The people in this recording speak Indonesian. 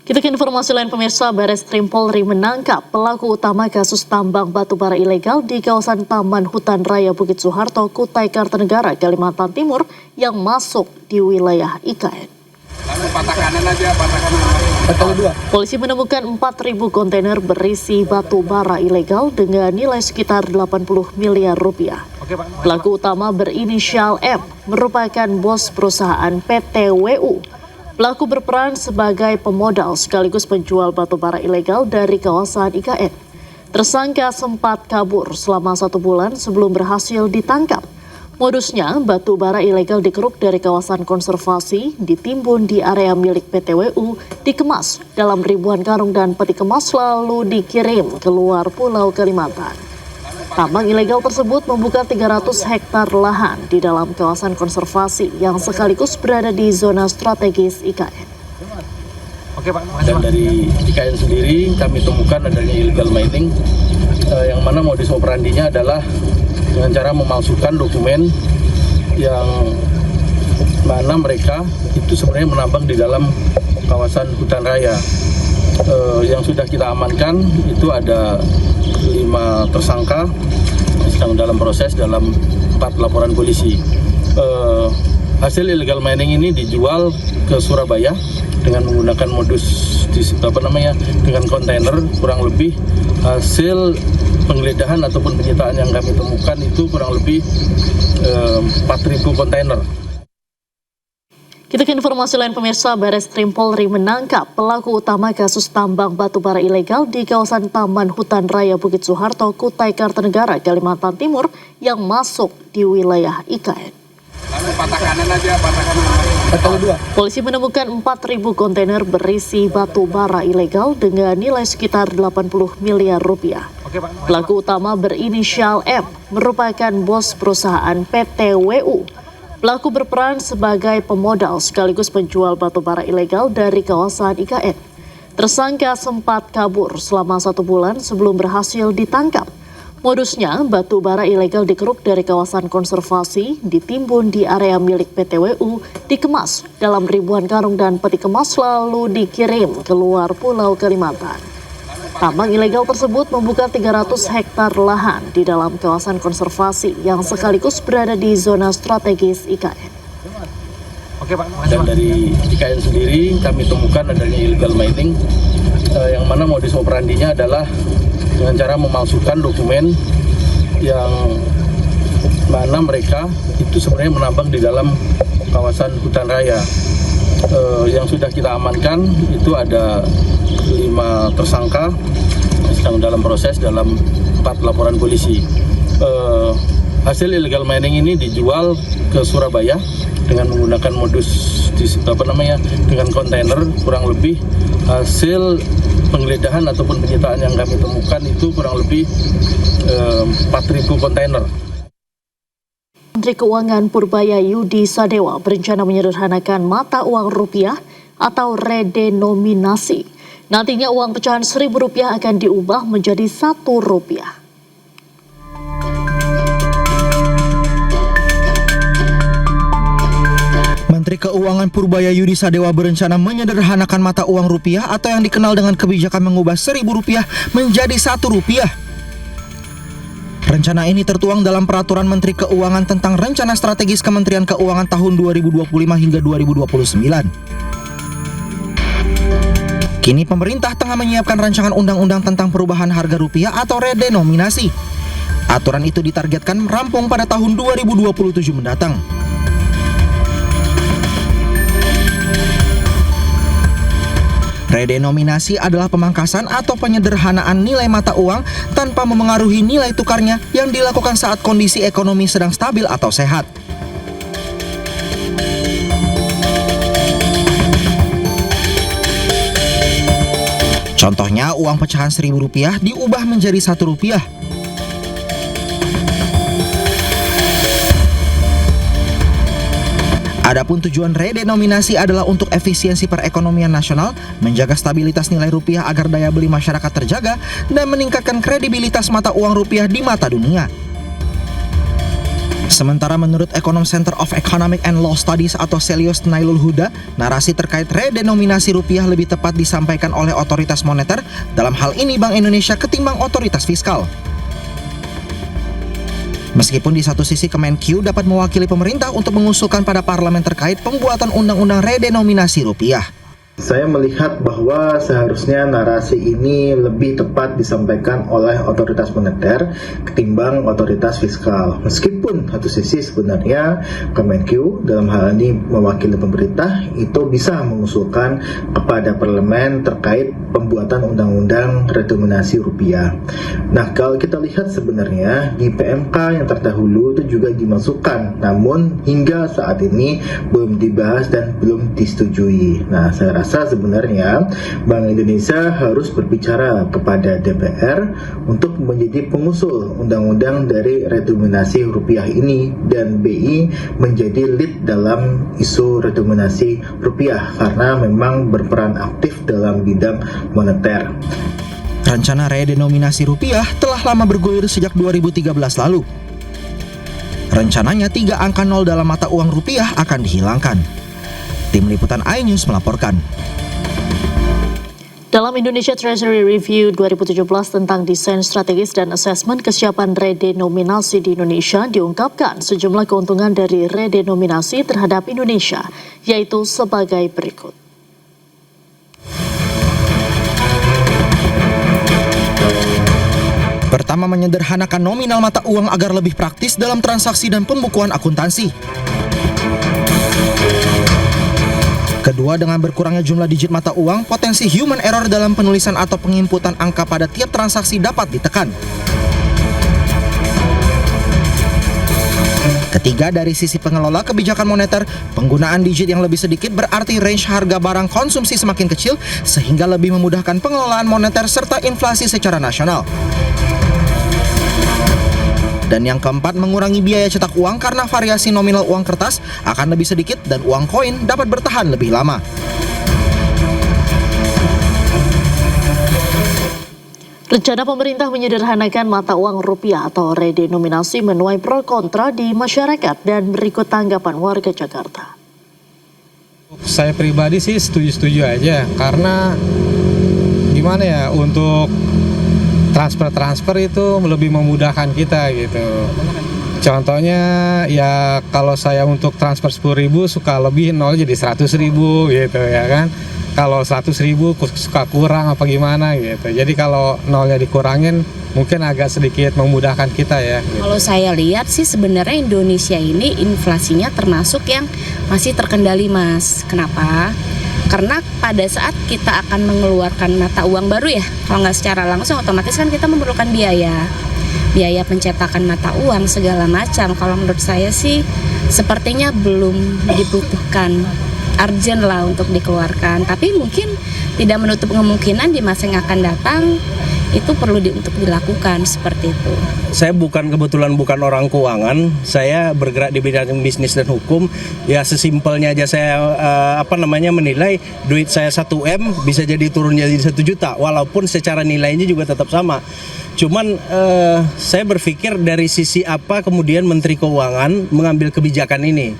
Kita ke informasi lain pemirsa, Bareskrim Polri menangkap pelaku utama kasus tambang batubara ilegal di kawasan Taman Hutan Raya Bukit Soeharto, Kutai Kartanegara, Kalimantan Timur yang masuk di wilayah IKN. Polisi menemukan 4.000 kontainer berisi batu bara ilegal dengan nilai sekitar 80 miliar rupiah. Pelaku utama berinisial M merupakan bos perusahaan PT WU. Pelaku berperan sebagai pemodal sekaligus penjual batu bara ilegal dari kawasan IKN. Tersangka sempat kabur selama 1 bulan sebelum berhasil ditangkap. Modusnya, batu bara ilegal dikeruk dari kawasan konservasi, ditimbun di area milik PT WU, dikemas dalam ribuan karung dan peti kemas lalu dikirim keluar Pulau Kalimantan. Tambang ilegal tersebut membuka 300 hektar lahan di dalam kawasan konservasi yang sekaligus berada di zona strategis IKN. Dan dari IKN sendiri kami temukan adanya illegal mining yang mana modus operandinya adalah dengan cara memalsukan dokumen yang mana mereka itu sebenarnya menambang di dalam kawasan hutan raya. Yang sudah kita amankan itu ada 5 tersangka sedang dalam proses dalam 4 laporan polisi. Hasil illegal mining ini dijual ke Surabaya dengan menggunakan modus dengan kontainer. Kurang lebih hasil penggeledahan ataupun penyitaan yang kami temukan itu kurang lebih 4.000 kontainer. Kita ke informasi lain pemirsa, Bareskrim Polri menangkap pelaku utama kasus tambang batubara ilegal di kawasan Taman Hutan Raya Bukit Soeharto, Kutai Kartanegara, Kalimantan Timur yang masuk di wilayah IKN. Polisi menemukan 4.000 kontainer berisi batu bara ilegal dengan nilai sekitar 80 miliar rupiah. Pelaku utama berinisial M merupakan bos perusahaan PT WU. Pelaku berperan sebagai pemodal sekaligus penjual batu bara ilegal dari kawasan IKN. Tersangka sempat kabur selama 1 bulan sebelum berhasil ditangkap. Modusnya, batu bara ilegal dikeruk dari kawasan konservasi, ditimbun di area milik PT WU, dikemas dalam ribuan karung dan peti kemas lalu dikirim keluar Pulau Kalimantan. Tambang ilegal tersebut membuka 300 hektar lahan di dalam kawasan konservasi yang sekaligus berada di zona strategis IKN. Dan dari IKN sendiri kami temukan adanya illegal mining yang mana modus operandinya adalah dengan cara memalsukan dokumen yang mana mereka itu sebenarnya menambang di dalam kawasan hutan raya. Yang sudah kita amankan itu ada 5 tersangka sedang dalam proses dalam 4 laporan polisi. Hasil illegal mining ini dijual ke Surabaya dengan menggunakan modus dengan kontainer. Kurang lebih hasil penggeledahan ataupun penyitaan yang kami temukan itu kurang lebih 4.000 kontainer. Menteri Keuangan Purbaya Yudi Sadewa berencana menyederhanakan mata uang rupiah atau redenominasi. Nantinya uang pecahan Rp1.000 akan diubah menjadi Rp1. Menteri Keuangan Purbaya Yudi Sadewa berencana menyederhanakan mata uang rupiah atau yang dikenal dengan kebijakan mengubah Rp1.000 menjadi Rp1. Rencana ini tertuang dalam Peraturan Menteri Keuangan tentang Rencana Strategis Kementerian Keuangan tahun 2025 hingga 2029. Kini pemerintah tengah menyiapkan rancangan undang-undang tentang perubahan harga rupiah atau redenominasi. Aturan itu ditargetkan rampung pada tahun 2027 mendatang. Redenominasi adalah pemangkasan atau penyederhanaan nilai mata uang tanpa memengaruhi nilai tukarnya yang dilakukan saat kondisi ekonomi sedang stabil atau sehat. Contohnya, uang pecahan Rp1.000 diubah menjadi Rp1. Adapun tujuan redenominasi adalah untuk efisiensi perekonomian nasional, menjaga stabilitas nilai rupiah agar daya beli masyarakat terjaga, dan meningkatkan kredibilitas mata uang rupiah di mata dunia. Sementara menurut Ekonom Center of Economic and Law Studies atau Celios Nailul Huda, narasi terkait redenominasi rupiah lebih tepat disampaikan oleh otoritas moneter, dalam hal ini Bank Indonesia ketimbang otoritas fiskal. Meskipun di satu sisi Kemenq dapat mewakili pemerintah untuk mengusulkan pada parlemen terkait pembuatan undang-undang redenominasi rupiah. Saya melihat bahwa seharusnya narasi ini lebih tepat disampaikan oleh otoritas moneter ketimbang otoritas fiskal. Meskipun satu sisi sebenarnya Kemenq dalam hal ini mewakili pemerintah itu bisa mengusulkan kepada parlemen terkait pembuatan undang-undang redenominasi rupiah. Nah, kalau kita lihat sebenarnya di PMK yang terdahulu itu juga dimasukkan, namun hingga saat ini belum dibahas dan belum disetujui. Nah, saya rasa sebenarnya Bank Indonesia harus berbicara kepada DPR untuk menjadi pengusul undang-undang dari redenominasi rupiah ini, dan BI menjadi lead dalam isu redenominasi rupiah karena memang berperan aktif dalam bidang moneter. Rencana redenominasi rupiah telah lama bergulir sejak 2013 lalu. Rencananya 3 angka 0 dalam mata uang rupiah akan dihilangkan. Tim Liputan iNews melaporkan. Dalam Indonesia Treasury Review 2017 tentang desain strategis dan asesmen kesiapan redenominasi di Indonesia diungkapkan sejumlah keuntungan dari redenominasi terhadap Indonesia, yaitu sebagai berikut. Pertama, menyederhanakan nominal mata uang agar lebih praktis dalam transaksi dan pembukuan akuntansi. Kedua, dengan berkurangnya jumlah digit mata uang, potensi human error dalam penulisan atau penginputan angka pada tiap transaksi dapat ditekan. Ketiga, dari sisi pengelola kebijakan moneter, penggunaan digit yang lebih sedikit berarti range harga barang konsumsi semakin kecil sehingga lebih memudahkan pengelolaan moneter serta inflasi secara nasional. Dan yang keempat, mengurangi biaya cetak uang karena variasi nominal uang kertas akan lebih sedikit dan uang koin dapat bertahan lebih lama. Rencana pemerintah menyederhanakan mata uang rupiah atau redenominasi menuai pro kontra di masyarakat, dan berikut tanggapan warga Jakarta. Saya pribadi sih setuju-setuju aja, karena gimana ya, untuk transfer itu lebih memudahkan kita gitu. Contohnya ya, kalau saya untuk transfer 10.000 suka lebih nol jadi 100.000 gitu ya kan. Kalau 100.000 suka kurang apa gimana gitu. Jadi kalau nolnya dikurangin mungkin agak sedikit memudahkan kita ya gitu. Kalau saya lihat sih sebenarnya Indonesia ini inflasinya termasuk yang masih terkendali, Mas. Kenapa? Karena pada saat kita akan mengeluarkan mata uang baru ya, kalau nggak secara langsung otomatis kan kita memerlukan biaya pencetakan mata uang segala macam. Kalau menurut saya sih sepertinya belum dibutuhkan urgent lah untuk dikeluarkan, tapi mungkin tidak menutup kemungkinan di masa yang akan datang itu perlu untuk dilakukan seperti itu. Saya kebetulan bukan orang keuangan, saya bergerak di bidang bisnis dan hukum. Ya sesimpelnya aja saya menilai duit saya 1M bisa jadi turun jadi 1 juta, walaupun secara nilainya juga tetap sama. Cuman saya berpikir dari sisi apa kemudian Menteri Keuangan mengambil kebijakan ini.